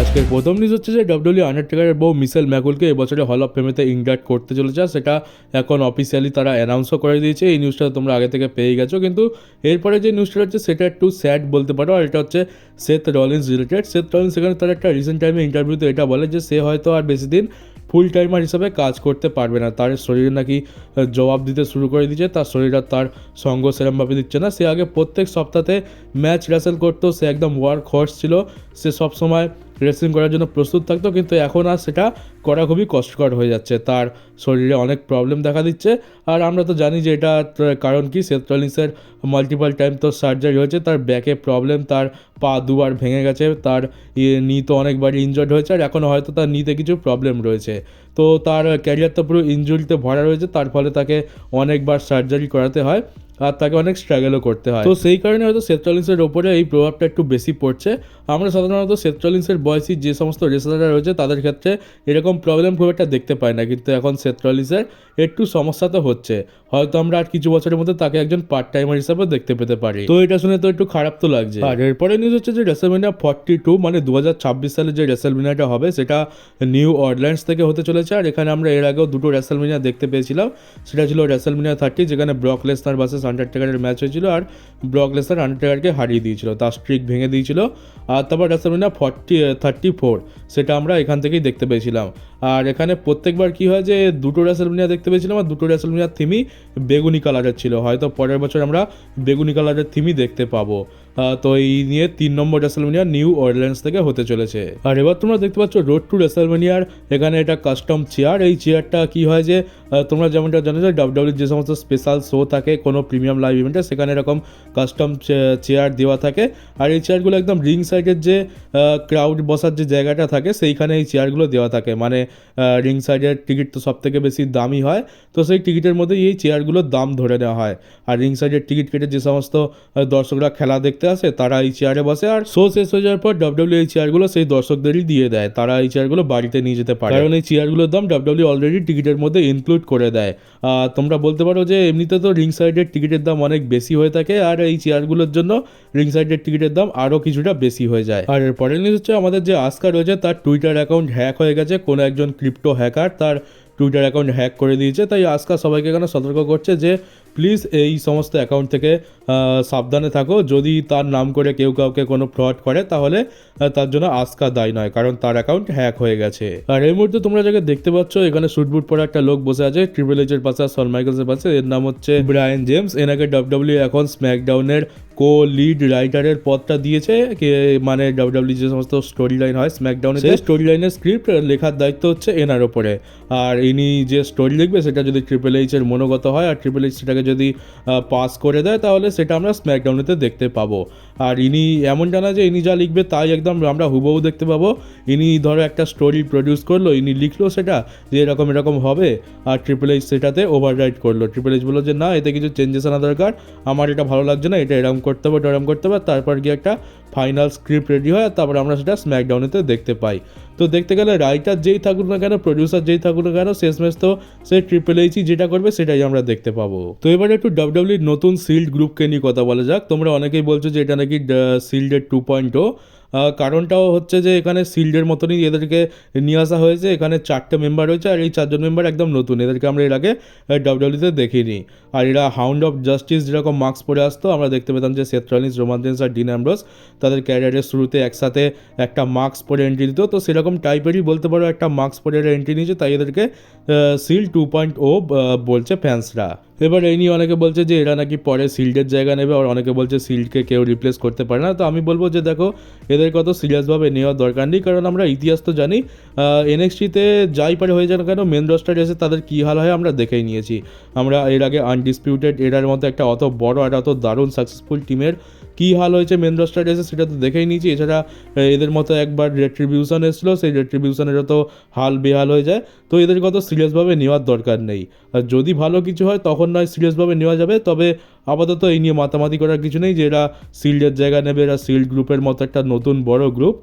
আজকের প্রথম নিউজ হচ্ছে যে ডব্লিউডব্লিউ আন্ডারটেকারের বউ মিশেল ম্যাকুলকে এবছরে হল অফ ফেমেতে ইনভাইট করতে চলেছে, সেটা এখন অফিসিয়ালি তারা অ্যানাউন্সও করে দিয়েছে। এই নিউজটা তোমরা আগে থেকে পেয়ে গেছো, কিন্তু এরপরে যে নিউজটা হচ্ছে সেটা একটু স্যাড বলতে পারো, আর এটা হচ্ছে Seth Rollins related. Seth Rollins এখানে তার একটা রিসেন্ট টাইমে ইন্টারভিউতে এটা বলে যে সে হয়তো আর বেশি দিন ফুল টাইমার হিসাবে কাজ করতে পারবে না। তার শরীরে নাকি জবাব দিতে শুরু করে দিচ্ছে, তার শরীর আর তার সঙ্গ সেরমভাবে দিচ্ছে না। সে আগে প্রত্যেক সপ্তাহে ম্যাচ রেসেল করতো, সে একদম ওয়ার্ক হর্স ছিল, সে সবসময় রেসলিং করার জন্য প্রস্তুত থাকতো, কিন্তু এখন আর সেটা করা খুবই কষ্টকর হয়ে যাচ্ছে। তার শরীরে অনেক প্রবলেম দেখা দিচ্ছে, আর আমরা তো জানি যে এটা কারণ কি, সেথ রলিন্সের মাল্টিপাল টাইম তো সার্জারি হয়েছে, তার ব্যাকে প্রবলেম, তার পা দুবার ভেঙে গেছে, তার নি তো অনেকবারই ইনজয়ার্ড হয়েছে, আর এখনও হয়তো তার নিতে কিছু প্রবলেম রয়েছে। তো তার ক্যারিয়ার তো পুরো ইনজুরিতে ভরা রয়েছে, তার ফলে তাকে অনেকবার সার্জারি করাতে হয় আর তাকে অনেক স্ট্রাগলও করতে হয়। তো সেই কারণে হয়তো সেথ রলিন্সের ওপরে এই প্রভাবটা একটু বেশি পড়ছে। আমরা সাধারণত সেথ রলিন্সের বয়সী যে সমস্ত রেসলাররা রয়েছে তাদের ক্ষেত্রে এরকম প্রবলেম খুব একটা দেখতে পাই না, কিন্তু এখন সেথ রলিন্সের একটু সমস্যা তো হচ্ছে। হয়তো আমরা আর কিছু বছরের মধ্যে তাকে একজন পার্ট টাইমার হিসাবে দেখতে পেতে পারি। তো এটা শুনে তো একটু খারাপ তো লাগছে। আর এরপরে নিউজ হচ্ছে যে রেসলম্যানিয়া 42 মানে 2026 সালে যে রেসলম্যানিয়াটা হবে সেটা নিউ অরল্যান্ডস থেকে হতে চলেছে। আর এখানে আমরা এর আগেও দুটো রেসলম্যানিয়া দেখতে পেয়েছিলাম, সেটা ছিল রেসলম্যানিয়া 30 যেখানে ব্রক লেসনার ভার্সেস আন্ডারটেকারের ম্যাচ হয়েছিল, আর ব্রক লেসনার আন্ডারটেকারকে হারিয়ে দিয়েছিল, তার স্ট্রিক ভেঙে দিয়েছিল। আর তারপর রেসলম্যানিয়া 34 সেটা আমরা এখান থেকেই দেখতে পেয়েছিলাম। আর এখানে প্রত্যেকবার কি হয় যে দুটো রেসলম্যানিয়া দেখতে পেয়েছিলাম, আর দুটো রেসলম্যানিয়ার থিমই বেগুনি কালারের ছিল। হয়তো পরের বছর আমরা বেগুনি কালারের থিমই দেখতে পাবো। তো এই নিয়ে 3 নম্বর রেসলম্যানিয়া নিউ অরল্যান্ডস থেকে হতে চলেছে। আর এবার তোমরা দেখতে পাচ্ছ রোড টু রেসলম্যানিয়ার এখানে এটা কাস্টম চেয়ার। এই চেয়ারটা কি হয় যে তোমরা যেমনটা জানো যে ডাব্লিউডব্লিউর যে সমস্ত স্পেশাল শো থাকে কোনো প্রিমিয়াম লাইভ ইভেন্টে, সেখানে এরকম কাস্টম চেয়ার দেওয়া থাকে। আর এই চেয়ারগুলো একদম রিং সাইডের যে ক্রাউড বসার যে জায়গাটা থাকে সেইখানে এই চেয়ারগুলো দেওয়া থাকে। মানে রিং সাইডের টিকিট তো সব থেকে বেশি দামি হয়, তো সেই টিকিটের মধ্যে এই চেয়ারগুলোর দাম ধরে নেওয়া হয়। আর রিং সাইডের টিকিট কেটে যে সমস্ত দর্শকরা খেলা দেখতে আসে তারা এই চেয়ারে বসে, আর শো শেষ হয়ে যাওয়ার পর ডাব্লিউডব্লিউ এই চেয়ারগুলো সেই দর্শকদেরই দিয়ে দেয়, তারা এই চেয়ারগুলো বাড়িতে নিয়ে যেতে পারে, কারণ এই চেয়ারগুলোর দাম ডাব্লিউডব্লিউ অলরেডি টিকিটের মধ্যে ইনক্লুড করে দেয়। তোমরা বলতে পারো যে এমনিতে তো রিং সাইডের টিকিটের দাম অনেক বেশি হয়ে থাকে, আর এই চেয়ারগুলোর জন্য রিং সাইডের টিকিটের দাম আরও কিছুটা বেশি হয়ে যায়। আর এরপরের নিউজ হচ্ছে আমাদের যে আসকা রয়েছে তার টুইটার অ্যাকাউন্ট হ্যাক হয়ে গেছে। কোনো একজন ক্রিপ্টো হ্যাকার তার টুইটার অ্যাকাউন্ট হ্যাক করে দিয়েছে, তাই আসকা সবাইকে এখানে সতর্ক করছে যে প্লিজ এই সমস্ত অ্যাকাউন্ট থেকে সাবধানে থাকো। যদি তার নাম করে কেউ কাউকে কোনো ফ্রড করে তাহলে তার জন্য আসকা দায়ী নয়, কারণ তার অ্যাকাউন্ট হ্যাক হয়ে গেছে। আর এই মুহূর্তে তোমরা যাকে দেখতে পাচ্ছ এখানে স্যুটবুট পরে একটা লোক বসে আছে ট্রিপল এইচের পাশে, শন মাইকেলসের পাশে, এর নাম হচ্ছে ব্রায়ান জেমস। এনাকে ডাব্লিউডব্লিউ এখন স্ম্যাকডাউনের লিড রাইটারের পদটা দিয়েছে, মানে ডাব্লিউডব্লিউ যে সমস্ত স্টোরি লাইন হয় স্ম্যাকডাউনে, সেই স্টোরি লাইনের স্ক্রিপ্ট লেখার দায়িত্ব হচ্ছে এনার ওপরে। আর ইনি যে স্টোরি লিখবে সেটা যদি ট্রিপল এইচের মনোগত হয় আর ট্রিপল এইচ সেটাকে যদি পাস করে দেয় তাহলে সেটা আমরা স্ম্যাকডাউনেতে দেখতে পাবো। আর ইনি এমন জানা যে ইনি যা লিখবে তাই একদম আমরা হুবহু দেখতে পাবো। ইনি ধরো একটা স্টোরি প্রডিউস করলো, ইনি লিখলো সেটা যে এরকম এরকম হবে, আর ট্রিপল এইচ সেটাতে ওভাররাইট করলো। ট্রিপল এইচ বললো যে না, এতে কিছু চেঞ্জেস আনা দরকার, আমার এটা ভালো লাগছে না, এটা এরকম করতে হবে, ওটা এরকম করতে হবে। তারপর গিয়ে একটা ফাইনাল স্ক্রিপ্ট রেডি হয়, তারপর আমরা সেটা স্ম্যাকডাউনেতে দেখতে পাই। তো দেখতে গেলে রাইটার যেই থাকুক না কেন, প্রডিউসার যেই থাকুক না কেন, শেষমেশ তো সেই ট্রিপল এইচই যেটা করবে সেটাই আমরা দেখতে পাবো। তো এবার একটু ডাব্লিউডব্লিউর নতুন সিল্ড গ্রুপকে নিয়ে কথা বলা যাক। তোমরা অনেকেই বলছো যে এটা নাকি সিল্ডের 2.0। কারণটাও হচ্ছে যে এখানে সিল্ডের মতনই এদেরকে নিয়ে আসা হয়েছে। এখানে 4টে মেম্বার রয়েছে, আর এই 4জন মেম্বার একদম নতুন, এদেরকে আমরা এর আগে ডাব্লিউডব্লিউতে দেখিনি। আর এরা হাউন্ড অফ জাস্টিস যেরকম মাস্ক পরে আসতো, আমরা দেখতে পেতাম যে সেথ রলিন্স, রোমান রেইন্স আর ডিন অ্যামব্রোস তাদের ক্যারিয়ারের শুরুতে একসাথে একটা মাস্ক পরে এন্ট্রি দিত, তো সেরকম টাইপেরই বলতে পারো একটা মাস্ক পরে এন্ট্রি নিয়েছে, তাই এদেরকে সিল্ড 2.0 বলছে ফ্যান্সরা। এবার এই নিয়ে অনেকে বলছে যে এরা নাকি পরে সিল্ডের জায়গা নেবে, আর অনেকে বলছে সিল্ডকে কেউ রিপ্লেস করতে পারে না। তো আমি বলবো যে দেখো, এদের কত সিরিয়াসভাবে নেওয়ার দরকার নেই, কারণ আমরা ইতিহাস তো জানি, এনএক্সটিতে যাই পারে হয়ে যান কেন, মেন রস্টারে এসে তাদের কী হাল হয় আমরা দেখেই নিয়েছি। আমরা এর আগে আনডিসপিউটেড এরার মতো একটা অত বড় আর অত দারুণ সাকসেসফুল টিমের কী হাল হয়েছে মেন রস্টারে এসে সেটা তো দেখেই নিয়েছি। এছাড়া এদের মতো একবার রেট্রিবিউশন এসেছিলো, সেই রেট্রিবিউশনেরও তো হাল বেহাল হয়ে যায়। তো এদের কত সিরিয়াসভাবে নেওয়ার দরকার নেই। আর যদি ভালো কিছু হয় তখন নয় সিরিয়াসভাবে নেওয়া যাবে, তবে আপাতত এই নিয়ে মাতামাতি করার কিছু নেই যে এরা সিল্ডের জায়গা নেবে, এরা সিল্ড গ্রুপের মতো একটা নতুন বড় গ্রুপ।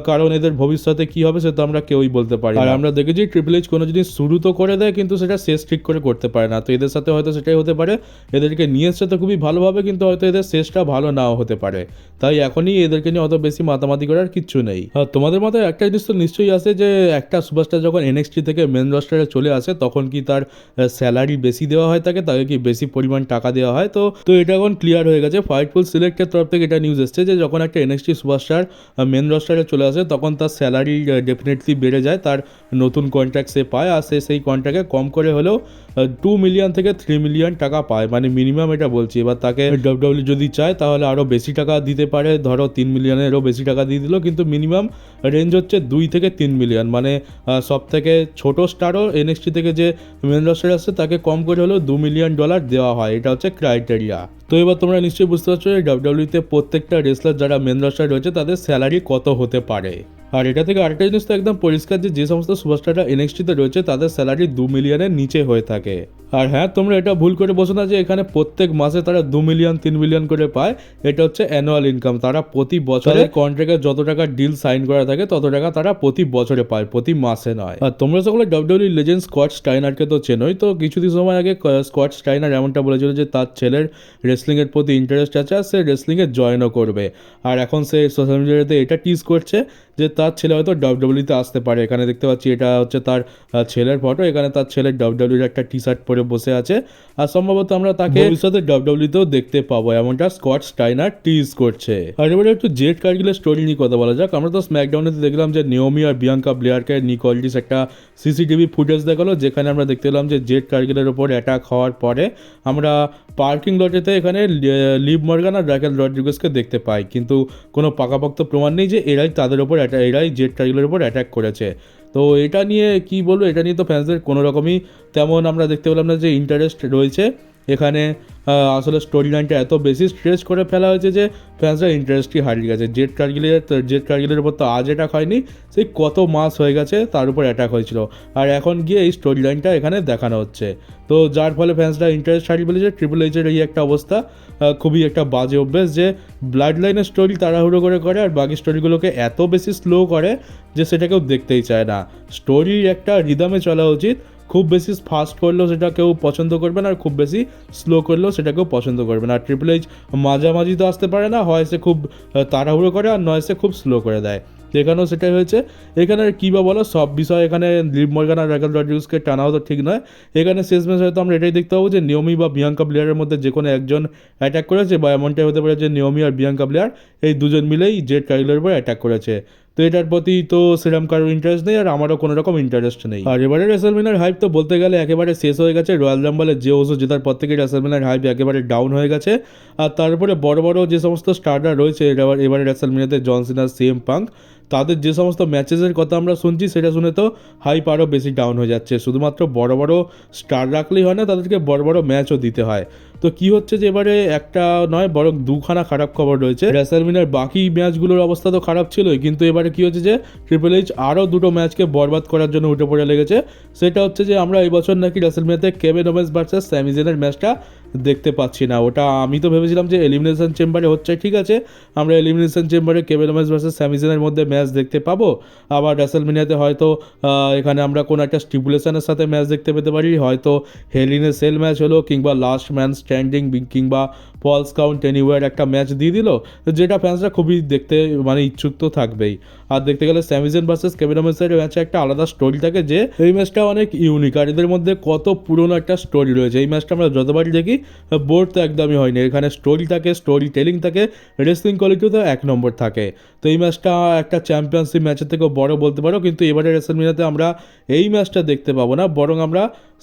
কারণ এদের ভবিষ্যতে কী হবে সেটা আমরা কেউই বলতে পারি। আর আমরা দেখেছি ট্রিপল এইচ কোনো জিনিস শুরু তো করে দেয় কিন্তু সেটা শেষ ঠিক করে করতে পারে না। তো এদের সাথে হয়তো সেটাই হতে পারে, এদেরকে নিয়ে এসছে তো খুবই ভালোভাবে, কিন্তু হয়তো এদের শেষটা ভালো নাও হতে পারে। তাই এখনই এদেরকে নিয়ে অত বেশি মাতামাতি করার কিচ্ছু নেই। তোমাদের মাথায় একটা জিনিস তো নিশ্চয়ই আছে যে একটা সুপারস্টার যখন NXT থেকে মেন রস্টারে চলে আসে তখন কি তার স্যালারি বেশি দেওয়া হয়, তাকে কি বেশি পরিমাণ টাকা দেওয়া হয়। তো এটা এখন ক্লিয়ার হয়ে গেছে। ফাইটফুল সিলেক্টের তরফ থেকে এটা নিউজ এসছে যে যখন একটা NXT সুপারস্টার মেন রস্টারে চলে আসে তখন তার স্যালারি ডেফিনেটলি বেড়ে যায়, তার নতুন কন্ট্রাক্ট সে পায়, আর সে সেই কন্ট্রাক্টে কম করে হলেও 2 মিলিয়ন থেকে 3 মিলিয়ন টাকা পায়, মানে মিনিমাম এটা বলছি। এবার তাকে WWE যদি চায় তাহলে আরও বেশি টাকা দিতে পারে, ধরো 3 মিলিয়নেরও বেশি টাকা দিয়ে দিল, কিন্তু মিনিমাম রেঞ্জ হচ্ছে 2 থেকে 3 মিলিয়ন। মানে সব থেকে ছোটো স্টারও NXT থেকে যে মেন রস্টারে আসছে তাকে কম করে হলেও $2 মিলিয়ন দেওয়া হয়, এটা হচ্ছে ক্রাইটেরিয়া। তো এবার তোমরা নিশ্চয়ই বুঝতে পারছো যে WWE-তে প্রত্যেকটা রেসলার যারা মেন রস্টারে রয়েছে তাদের স্যালারি কত হতে পারে। আর এটা থেকে আরেকটা জিনিস তো একদম পরিষ্কার যে সমস্ত সুপারস্টাররা NXT-তে রয়েছে তাদের স্যালারি 2 মিলিয়নের নিচে হয়ে থাকে। আর হ্যাঁ, তোমরা এটা ভুল করে বসো না যে এখানে প্রত্যেক মাসে তারা 2 মিলিয়ন 3 মিলিয়ন করে পায়, এটা হচ্ছে অ্যানুয়াল ইনকাম। তারা প্রতি বছরে কন্ট্রাক্টে যত টাকা ডিল সাইন করা থাকে তত টাকা তারা প্রতি বছরে পায়, প্রতি মাসে নয়। আর তোমরা সকলে WWE লেজেন্ড স্কট স্টাইনারকে তো চেনোই। তো কিছুদিন সময় আগে স্কট স্টাইনার এমনটা বলেছিল যে তার ছেলের রেসলিংয়ের প্রতি ইন্টারেস্ট আছে আর সে রেসলিংয়ে জয়েনও করবে। আর এখন সে সোশ্যাল মিডিয়াতে এটা টিজ করছে যে তার ছেলে হয়তো WWE-তে আসতে পারে। এখানে দেখতে পাচ্ছি এটা হচ্ছে তার ছেলের ফটো, এখানে তার ছেলের WWE-র একটা টি শার্ট পরে বসে আছে, আর সম্ভবত আমরা তাকে ভবিষ্যতে WWE-তেও দেখতে পাবো, এমনটা স্কট স্টাইনার টিজ করছে। আর এবারে একটু জেড কার্গিলের স্টোরি নিয়ে কথা বলা যাক। আমরা তো স্ম্যাকডাউনেতে দেখলাম যে নিওমি আর বিয়াঙ্কা ব্লেয়ারকে নিক অলডিস একটা CCTV ফুটেজ দেখালো, যেখানে আমরা দেখতে পেলাম যে জেড কার্গিলের ওপর অ্যাটাক হওয়ার পরে আমরা পার্কিং লটেতে এখানে লিভ মর্গান আর রাকেল রড্রিগেজকে দেখতে পাই, কিন্তু কোনো পাকাপোক্ত প্রমাণ নেই যে এরাই তাদের ওপর এরাই জেড কার্গিলের ওপর অ্যাটাক করেছে। তো এটা নিয়ে কি বলবো, এটা নিয়ে তো ফ্যান্সদের কোনো রকমই তেমন আমরা দেখতে পেলাম না যে ইন্টারেস্ট রয়েছে এখানে। আসলে স্টোরি লাইনটা এত বেশি স্ট্রেচ করে ফেলা হয়েছে যে ফ্যান্সরা ইন্টারেস্টই হারিয়ে গেছে। জেড কার্গিলের উপর তো আজ অ্যাটাক হয়নি, সেই কত মাস হয়ে গেছে তার উপর অ্যাটাক হয়েছিল, আর এখন গিয়ে এই স্টোরি লাইনটা এখানে দেখানো হচ্ছে। তো যার ফলে ফ্যান্সরা ইন্টারেস্ট হারিয়ে ফেলেছে। ট্রিপল এইচের এই একটা অবস্থা খুবই একটা বাজে অভ্যেস যে ব্লাড লাইনের স্টোরি তাড়াহুড়ো করে আর বাকি স্টোরিগুলোকে এত বেশি স্লো করে যে সেটা কেউ দেখতেই চায় না। স্টোরি একটা রিদমে চলা উচিত, খুব বেশি ফাস্ট করলেও সেটা কেউ পছন্দ করবে না, আর খুব বেশি স্লো করলেও সেটা কেউ পছন্দ করবে না। আর ট্রিপল এইচ মাঝামাঝি তো আসতে পারে না, হয় সে খুব তাড়াহুড়ো করে আর নয় সে খুব স্লো করে দেয়। এখানেও সেটাই হয়েছে। এখানে কী বা বলো, সব বিষয় এখানে লিভ মর্গান আর রাকেল রড্রিগেজকে টানাও তো ঠিক নয়। এখানে শেষ ম্যাচ হয়তো আমরা এটাই দেখতে পাবো যে নিওমি বা বিয়াঙ্কা ব্লেয়ারের মধ্যে যে কোনো একজন অ্যাটাক করেছে, বা এমনটাই হতে পারে যে নিওমি আর বিয়াঙ্কা ব্লেয়ার এই দুজন মিলেই জেড কার্গিলের উপর অ্যাটাক করেছে। তো এটার প্রতি তো সেরকম কারোর ইন্টারেস্ট নেই, আর আমারও কোনো রকম ইন্টারেস্ট নেই। আর এবারে রেসলম্যানিয়ার হাইপ তো বলতে গেলে একেবারে শেষ হয়ে গেছে। রয়্যাল রাম্বলে যে ওসো জেতার পর থেকে রেসলম্যানিয়ার হাইপ একেবারে ডাউন হয়ে গেছে। আর তারপরে বড় বড় যে সমস্ত স্টাররা রয়েছে এবারে রেসলম্যানিয়াতে, জন সিনা, CM পাঙ্ক, তাদের যে সমস্ত ম্যাচেসের কথা আমরা শুনছি সেটা শুনে তো হাইপ আরও বেশি ডাউন হয়ে যাচ্ছে। শুধুমাত্র বড় বড় স্টার রাখলেই হয় না, তাদেরকে বড় বড় ম্যাচও দিতে হয়। তো কি হচ্ছে যে এবারে একটা নয় বরং দুখানা খারাপ খবর রয়েছে। রেসলম্যানিয়ার বাকি ম্যাচগুলোর অবস্থা তো খারাপ ছিলই, কিন্তু এবারে কি হচ্ছে যে ট্রিপল এইচ আরও দুটো ম্যাচকে বরবাদ করার জন্য উঠে পড়ে লেগেছে। সেটা হচ্ছে যে আমরা এই বছর নাকি রেসলম্যানিয়াতে কেভিন ওভেন্স ভার্সেস স্যামি জেনের ম্যাচটা দেখতে পাচ্ছি না। ওটা আমি তো ভেবেছিলাম যে এলিমিনেশন চেম্বারে হচ্ছে, ঠিক আছে, আমরা এলিমিনেশন চেম্বারে কেভিন ওভেন্স ভার্সেস স্যামি জেনের মধ্যে ম্যাচ দেখতে পাবো। আবার রেসলম্যানিয়াতে হয়তো এখানে আমরা কোনো একটা স্টিপুলেশনের সাথে ম্যাচ দেখতে পেতে পারি, হয়তো হেল ইন এ সেল ম্যাচ হলো, কিংবা লাস্ট ম্যান স্ট্যান্ডিং, কিংবা ফলস কাউন্ট এনিওয়্যার একটা ম্যাচ দিয়ে দিল, যেটা ফ্যান্সরা খুবই দেখতে মানে ইচ্ছুক তো থাকবেই। আর দেখতে গেলে স্যামি জেন ভার্সেস কেভিন ওভেন্সের ম্যাচে একটা আলাদা স্টোরি থাকে যে এই ম্যাচটা অনেক ইউনিক, আর এদের মধ্যে কত পুরনো একটা স্টোরি রয়েছে। এই ম্যাচটা আমরা যতবারই দেখি বোর তো একদমই হয়নি। এখানে স্টোরি থাকে, স্টোরি টেলিং থাকে, রেসলিং কোয়ালিটিও তো 1 নম্বর থাকে। তো এই ম্যাচটা একটা চ্যাম্পিয়নশিপ ম্যাচের থেকেও বড় বলতে পারো, কিন্তু এবারে রেসলম্যানিয়াতে আমরা এই ম্যাচটা দেখতে পাবো না, বরং আমরা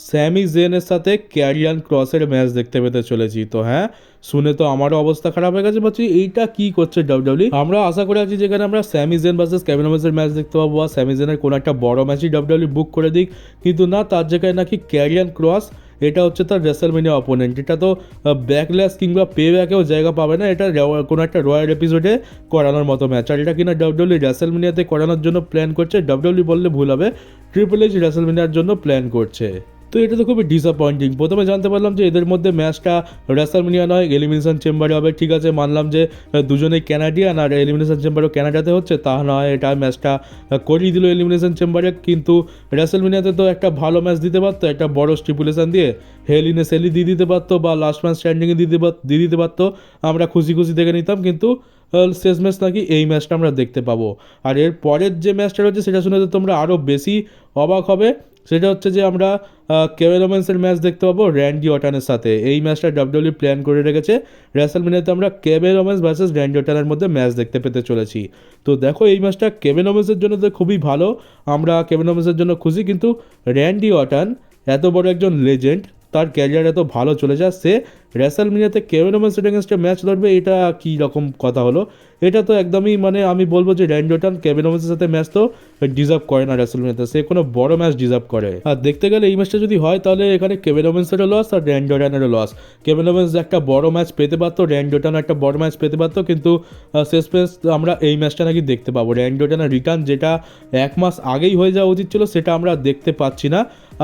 স্যামি জেনের সাথে ক্যারিয়ান ক্রসের ম্যাচ দেখতে পেতে চলেছি। তো হ্যাঁ, শুনে তো আমারও অবস্থা খারাপ হয়ে গেছে, ভাবছি এইটা কি করছে WWE। আমরা আশা করে আছি যেখানে আমরা স্যামি জেন ভার্সেস কেভিন ওভেন্সের ম্যাচ দেখতে পাবো, বা স্যামি জেনের কোনো একটা বড় ম্যাচই WWE বুক করে দিক, কিন্তু না, তার জায়গায় নাকি ক্যারিয়ান ক্রস, এটা হচ্ছে তার রেসলম্যানিয়া অপোনেন্ট। এটা তো ব্যাকল্যাশ কিংবা পে ব্যাকেও জায়গা পাবে না, এটা কোনো একটা রয়্যাল এপিসোডে করানোর মতো ম্যাচ। আর এটা কিনা WWE রেসলম্যানিয়াতে করানোর জন্য প্ল্যান করছে। WWE বললে ভুল হবে, ট্রিপল এইচ রেসলম্যানিয়ার জন্য প্ল্যান করছে। তো এটা তো খুবই ডিসঅ্যাপয়েন্টিং। প্রথমে জানতে পারলাম যে এদের মধ্যে ম্যাচটা রেসলম্যানিয়া নয়, এলিমিনেশন চেম্বারে হবে। ঠিক আছে, মানলাম যে দুজনেই ক্যানাডিয়ান আর এলিমিনেশন চেম্বারও ক্যানাডাতে হচ্ছে, তা নয় এটা ম্যাচটা করিয়ে দিল এলিমিনেশন চেম্বারে। কিন্তু রেসলম্যানিয়াতে তো একটা ভালো ম্যাচ দিতে পারতো, একটা বড় স্টিপুলেশন দিয়ে হেল ইন এ সেলই দিয়ে দিতে পারতো, বা লাস্ট ম্যাচ স্ট্যান্ডিংয়ে দিয়ে দিতে পারতো, আমরা খুশি খুশি দেখে নিতাম। কিন্তু শেষ ম্যাচ নাকি এই ম্যাচটা আমরা দেখতে পাবো। আর এর পরের যে ম্যাচটা রয়েছে সেটা শুনে তো তোমরা আরও বেশি অবাক হবে। সেটা হচ্ছে যে আমরা কেভিন ওমেন্সের ম্যাচ দেখতে পাবো র্যান্ডি অর্টনের সাথে। এই ম্যাচটা ডাব্লিউডব্লিউ প্ল্যান করে রেখেছে। রেসলম্যানিয়াতে আমরা কেভিন ওমেন্স ভার্সেস র্যান্ডি অর্টনের মধ্যে ম্যাচ দেখতে পেতে চলেছি। তো দেখো এই ম্যাচটা কেভিন ওমেন্সের জন্য তো খুবই ভালো, আমরা কেভিন ওমেন্সের জন্য খুশি। কিন্তু র্যান্ডি অর্টন এত বড় একজন লেজেন্ড, তার ক্যারিয়ার এত ভালো চলে যায়, সে রেসলম্যানিয়াতে কেভিন ওমেন্সের এগেনস্টে ম্যাচ লড়বে, এটা কী রকম কথা হলো? এটা তো একদমই মানে আমি বলবো যে র্যান্ডি অর্টন কেভিন ওমেন্সের সাথে ম্যাচ তো ডিজার্ভ করে না রেসলম্যানিয়াতে, সে কোনো বড় ম্যাচ ডিজার্ভ করে। আর দেখতে গেলে এই ম্যাচটা যদি হয় তাহলে এখানে কেভিন ওমেন্সেরও লস আর র্যান্ডি অর্টনেরও লস। কেভিন ওমেন্স একটা বড় ম্যাচ পেতে পারতো, র্যান্ডি অর্টন একটা বড় ম্যাচ পেতে পারতো, কিন্তু শেষ ম্যাচ আমরা এই ম্যাচটা নাকি দেখতে পাবো। র্যান্ডি অর্টনের রিটার্ন যেটা 1 মাস আগেই হয়ে যাওয়া উচিত ছিল সেটা আমরা দেখতে পাচ্ছি না।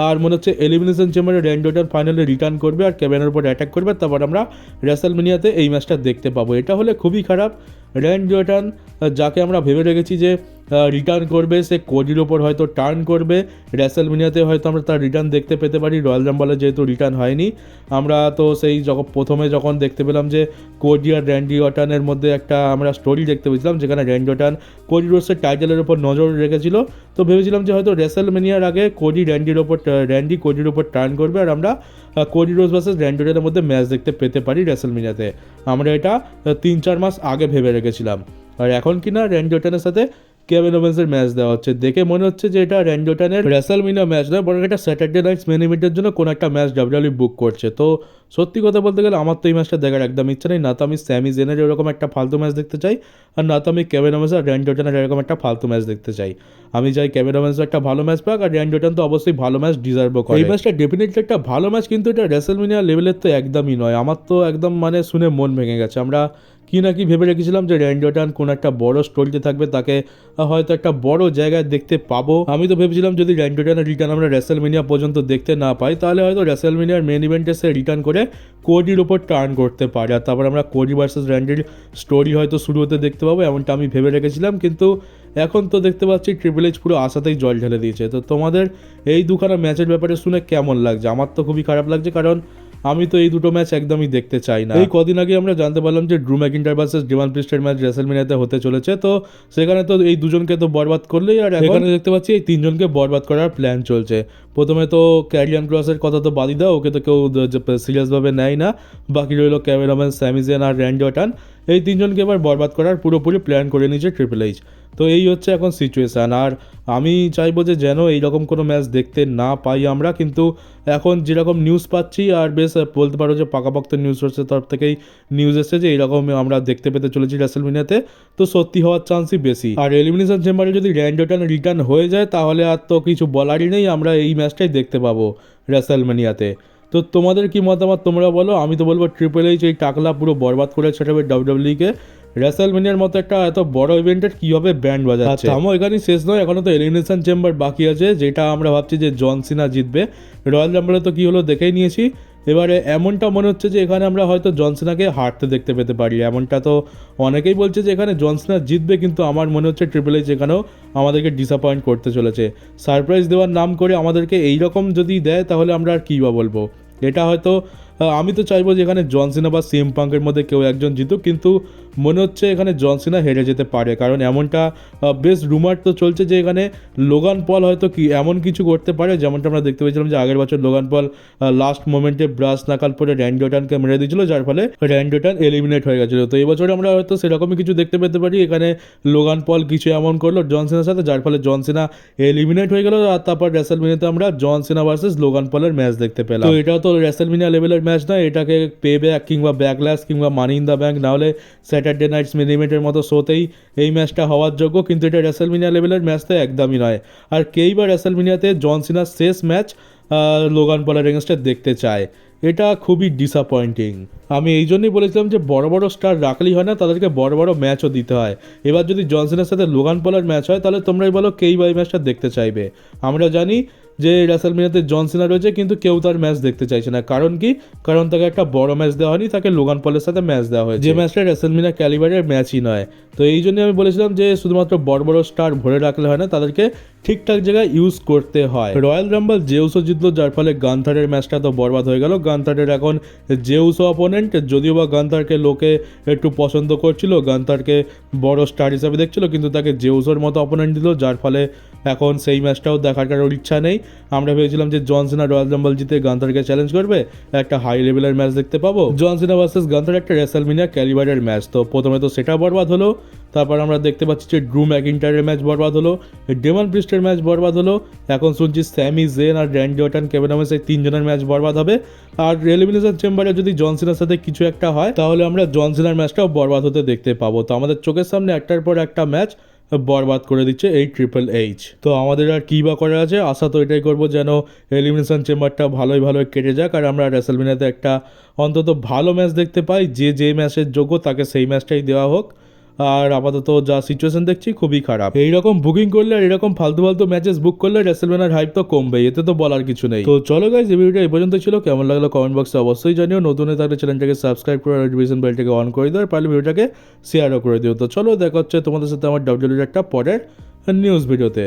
আর মনে হচ্ছে এলিমিনেশন চেম্বারে র্যান্ডি অর্টন ফাইনালে রিটার্ন করবে আর কেভিনের উপর অ্যাটাক করবে, তারপর আমরা রেসলম্যানিয়াতে এই ম্যাচটা দেখতে পাবো। এটা হলে খুবই খারাপ। র্যান্ডি অর্টন যাকে আমরা ভেবে রেখেছি যে রিটার্ন করবে, সে কোডির ওপর হয়তো টার্ন করবে, রেসলম্যানিয়াতে হয়তো আমরা তার রিটার্ন দেখতে পেতে পারি। রয়্যাল রাম্বলে যেহেতু রিটার্ন হয়নি, আমরা তো সেই প্রথমে যখন দেখতে পেলাম যে কোডি আর র্যান্ডি অর্টনের মধ্যে একটা আমরা স্টোরি দেখতে পেয়েছিলাম যেখানে র্যান্ডি অর্টন কোডি রোডসের টাইটেলের ওপর নজর রেখেছিল। তো ভেবেছিলাম যে হয়তো রেসলম্যানিয়ার আগে র্যান্ডি কোডির ওপর টার্ন করবে আর আমরা কোডি রোজ ভার্সেস র্যান্ডি অর্টনের মধ্যে ম্যাচ দেখতে পেতে পারি রেসলম্যানিয়াতে। আমরা এটা 3-4 মাস আগে ভেবে রেখেছিলাম। আর এখন কি না র্যান্ডি অর্টনের সাথে কেভিন ওমেন্সের ম্যাচ দেওয়া হচ্ছে, দেখে মনে হচ্ছে যে এটা র্যান্ডি অর্টনের রেসলম্যানিয়া ম্যাচ নয়, বরং এটা স্যাটারডে নাইটস মেন ইভেন্টের জন্য কোনো একটা ম্যাচ ডাব্লিউডব্লিউ বুক করছে। তো সত্যি কথা বলতে গেলে আমার তো এই ম্যাচটা দেখার একদম ইচ্ছা নেই। না তো আমি স্যামি জেনের এরকম একটা ফালতু ম্যাচ দেখতে চাই, আর না তো আমি কেভিন ওমেন্স আর র্যান্ডি অর্টনের এরকম একটা ফালতু ম্যাচ দেখতে চাই। আমি চাই কেভিন ওমেন্স একটা ভালো ম্যাচ পাক, আর র্যান্ডি অর্টন তো অবশ্যই ভালো ম্যাচ ডিজার্ভও করে। এই ম্যাচটা ডেফিনেটলি একটা ভালো ম্যাচ, কিন্তু এটা রেসলম্যানিয়া লেভেলের তো একদমই নয়। আমার তো একদম মানে শুনে মন ভেঙে গেছে। আমরা কি না কি ভেবে রেখেছিলাম যে র্যান্ডি অর্টন কোন একটা বড় স্টোরিতে থাকবে, তাকে হয়তো একটা বড় জায়গায় দেখতে পাবো। আমি তো ভেবেছিলাম যদি র্যান্ডি অর্টনের রিটার্ন আমরা রেসলম্যানিয়া পর্যন্ত দেখতে না পাই, তাহলে হয়তো রেসলম্যানিয়ার মেন ইভেন্টে সে রিটার্ন করে কোডির ওপর টার্ন করতে পারে, আর তারপর আমরা কোডি ভার্সেস র্যান্ডির স্টোরি হয়তো শুরু হতে দেখতে পাবো, এমনটা আমি ভেবে রেখেছিলাম। কিন্তু এখন তো দেখতে পাচ্ছি ট্রিপল এইচ পুরো আশাতেই জল ঢেলে দিয়েছে। তো তোমাদের এই দুখানা ম্যাচের ব্যাপারে শুনে কেমন লাগছে? আমার তো খুবই খারাপ লাগছে, কারণ আমি তো এই দুটো ম্যাচ একদমই দেখতে চাই না। এই কদিন আগে আমরা জানতে পারলাম যে ড্রু ম্যাকিন্টায়ার ভার্সেস ডেমান প্রিস্টের ম্যাচ রেসলম্যানিয়াতে হতে চলেছে। তো সেখানে তো এই দুজনকে তো বরবাদ করলেই, আর এখানে দেখতে পাচ্ছি এই তিনজনকে বরবাদ করার প্ল্যান চলছে। প্রথমে তো ক্যারিয়ান ক্রসের কথা তো বাদই দাও, ওকে তো কেউ সিরিয়াসভাবে নেয় না। বাকি রইল কেভিন ওমেন্স, স্যামি জেন আর র্যান্ডি অর্টন। এই তিনজনকে এবার বরবাদ করার পুরোপুরি প্ল্যান করে নিয়েছে ট্রিপল এইচ। তো এই হচ্ছে এখন সিচুয়েশান। আর আমি চাইবো যে যেন এইরকম কোনো ম্যাচ দেখতে না পাই আমরা। কিন্তু এখন যেরকম নিউজ পাচ্ছি, আর বেশ বলতে পারো যে পাকাপোক্ত নিউজ সোর্সের তরফ থেকেই নিউজ এসেছে যে এইরকম আমরা দেখতে পেতে চলেছি রেসলম্যানিয়াতে, তো সত্যি হওয়ার চান্সই বেশি। আর এলিমিনেশন চেম্বারে যদি র্যান্ডি অর্টন রিটার্ন হয়ে যায় তাহলে আর তো কিছু বলারই নেই, আমরা এই ম্যাচটাই দেখতে পাবো রেসলম্যানিয়াতে। তো তোমাদের কি মতামত তোমরা বলো। আমি তো বলবো ট্রিপল এইচ এই টাকলা পুরো বরবাদ করে ছেটাবে ডাব্লিউডব্লিউকে। রেসলম্যানিয়ার মতো একটা এত বড় ইভেন্টের কীভাবে ব্যান্ড বাজাচ্ছে। আমার এখানেই শেষ নয়, এখনও তো এলিমিনেশন চেম্বার বাকি আছে, যেটা আমরা ভাবছি যে জন সিনা জিতবে। রয়্যাল রাম্বলে তো কী হলো দেখেই নিয়েছি। এবারে এমনটা মনে হচ্ছে যে এখানে আমরা হয়তো জন সিনাকে হারতে দেখতে পেতে পারি। এমনটা তো অনেকেই বলছে যে এখানে জন সিনা জিতবে, কিন্তু আমার মনে হচ্ছে ট্রিপল এইচ এখানেও আমাদেরকে ডিসঅ্যাপয়েন্ট করতে চলেছে। সারপ্রাইজ দেওয়ার নাম করে আমাদেরকে এইরকম যদি দেয় তাহলে আমরা আর কী বা বলবো। এটা হয়তো আমি তো চাইবো যে এখানে জন সিনা বা সিএম পাঙ্কের মধ্যে কেউ একজন জিতুক, কিন্তু মনে হচ্ছে এখানে জন সিনা হেরে যেতে পারে। কারণ এমনটা বেশ রুমার তো চলছে যে এখানে লোগান পল হয়তো কি এমন কিছু করতে পারে, যেমনটা আমরা দেখতে পেয়েছিলাম যে আগের বছর লোগান পল লাস্ট মোমেন্টে ব্রাশ নাকাল পরে র্যান্ডি অর্টনকে মেরে দিয়েছিল, যার ফলে র্যান্ডি অর্টন এলিমিনেট হয়ে গেছিলো। তো এই বছর আমরা হয়তো সেরকমই কিছু দেখতে পেতে পারি। এখানে লোগান পল কিছু এমন করলো জন সিনার সাথে, যার ফলে জন সিনা এলিমিনেট হয়ে গেল, আর তারপর রেসলম্যানিয়াতে আমরা জন সিনা ভার্সেস লোগান পলের ম্যাচ দেখতে পেলাম। তো এটাও তো রেসলম্যানিয়া লেভেলের ম্যাচ নয়, এটাকে পে ব্যাক কিংবা ব্যাকল্যাশ কিংবা মানি ইন দ্য ব্যাঙ্ক, নাহলে স্যাটারডে নাইটস মেন ইভেন্টের মতো শোতেই এই ম্যাচটা হওয়ার যোগ্য। কিন্তু এটা রেসলম্যানিয়া লেভেলের ম্যাচ তো একদমই নয়। আর কেই বা রেসলম্যানিয়াতে জন সিনার শেষ ম্যাচ লোগান পলের এগেন্সটে দেখতে চায়, এটা খুবই ডিসঅ্যাপয়েন্টিং। আমি এই জন্যই বলেছিলাম যে বড় বড় স্টার রাখলেই হয় না, তাদেরকে বড় বড় ম্যাচও দিতে হয়। এবার যদি জন সিনার সাথে লোগান পলের ম্যাচ হয় তাহলে তোমরাই বলো কেই বা এই ম্যাচটা দেখতে চাইবে। আমরা জানি যে রেসলমেনিয়াতে জন সিনা রয়েছে, কিন্তু কেউ তার ম্যাচ দেখতে চাইছে না। কারণ কি? কারণ তাকে একটা বড় ম্যাচ দেওয়া হয়নি, তাকে লোগান পলের সাথে ম্যাচ দেওয়া হয়েছে, যে ম্যাচটা রেসলমেনিয়া ক্যালিবারের ম্যাচই নয়। তো এই জন্য আমি বলেছিলাম যে শুধুমাত্র বড় বড় স্টার ভরে রাখলে হয় না, তাদেরকে ঠিকঠাক জায়গায় ইউজ করতে হয়। রয়্যাল রাম্বল জেউসও জিতলো, যার ফলে গান্থারের ম্যাচটা তো বরবাদ হয়ে গেল। গান্থারের এখন জেউসও অপোনেন্ট, যদিও বা গান্থারকে লোকে একটু পছন্দ করছিল, গান্থারকে বড় স্টার হিসাবে দেখছিল, কিন্তু তাকে জেউসোর মতো অপোনেন্ট দিল, যার ফলে এখন সেই ম্যাচটাও দেখার কারোর ইচ্ছা নেই। আমরা ভেবেছিলাম যে জন সিনা রয়্যাল রাম্বল জিতে গান্থারকে চ্যালেঞ্জ করবে, একটা হাই লেভেলের ম্যাচ দেখতে পাবো, জন সিনা ভার্সেস গান্থার একটা রেসলমেনিয়া ক্যালিবারের ম্যাচ। তো প্রথমে তো সেটা বরবাদ হলো, তারপর আমরা দেখতে পাচ্ছি যে ড্রু ম্যাকিন্টায়ারের ম্যাচ বরবাদ হলো, ডেমন প্রিস্টের ম্যাচ বরবাদ হলো, এখন শুনছি স্যামি জেন আর র্যান্ডি অর্টন, কেভিন ওমেন্স এই তিনজনের ম্যাচ বরবাদ হবে। আর এলিমিনেশন চেম্বারে যদি জন সিনার সাথে কিছু একটা হয়, তাহলে আমরা জন সিনার ম্যাচটাও বরবাদ হতে দেখতে পাবো। তো আমাদের চোখের সামনে একটার পর একটা ম্যাচ বরবাদ করে দিচ্ছে এই ট্রিপল এইচ। তো আমাদের আর কী বা করার আছে, আশা তো এটাই করবো যেন এলিমিনেশন চেম্বারটা ভালোই কেটে যাক, আর আমরা রেসলমেনিয়াতে একটা অন্তত ভালো ম্যাচ দেখতে পাই, যে ম্যাচের যোগ্য তাকে সেই ম্যাচটাই দেওয়া হোক। আর আপাতত যা সিচুয়েশন দেখছি খুবই খারাপ। এইরকম বুকিং করলে আর এরকম ফালতু ফালতু ম্যাচেস বুক করলে রেসলমেনিয়ার হাইপ তো কমবেই, এতে তো বলার কিছু নেই। তো চলো গাইস, এই ভিডিওটা এই পর্যন্ত ছিল। কেমন লাগলো কমেন্ট বক্সে অবশ্যই জানিও। নতুন হয়ে থাকলে চ্যানেলটাকে সাবস্ক্রাইব করে নোটিফিকেশন বেলটাকে অন করে দিও, আর পারলে ভিডিওটাকে শেয়ারও করে দিও। তো চলো, দেখা হচ্ছে তোমাদের সাথে আমার ডাব্লিউডব্লিউই একটা পরের নিউজ ভিডিওতে।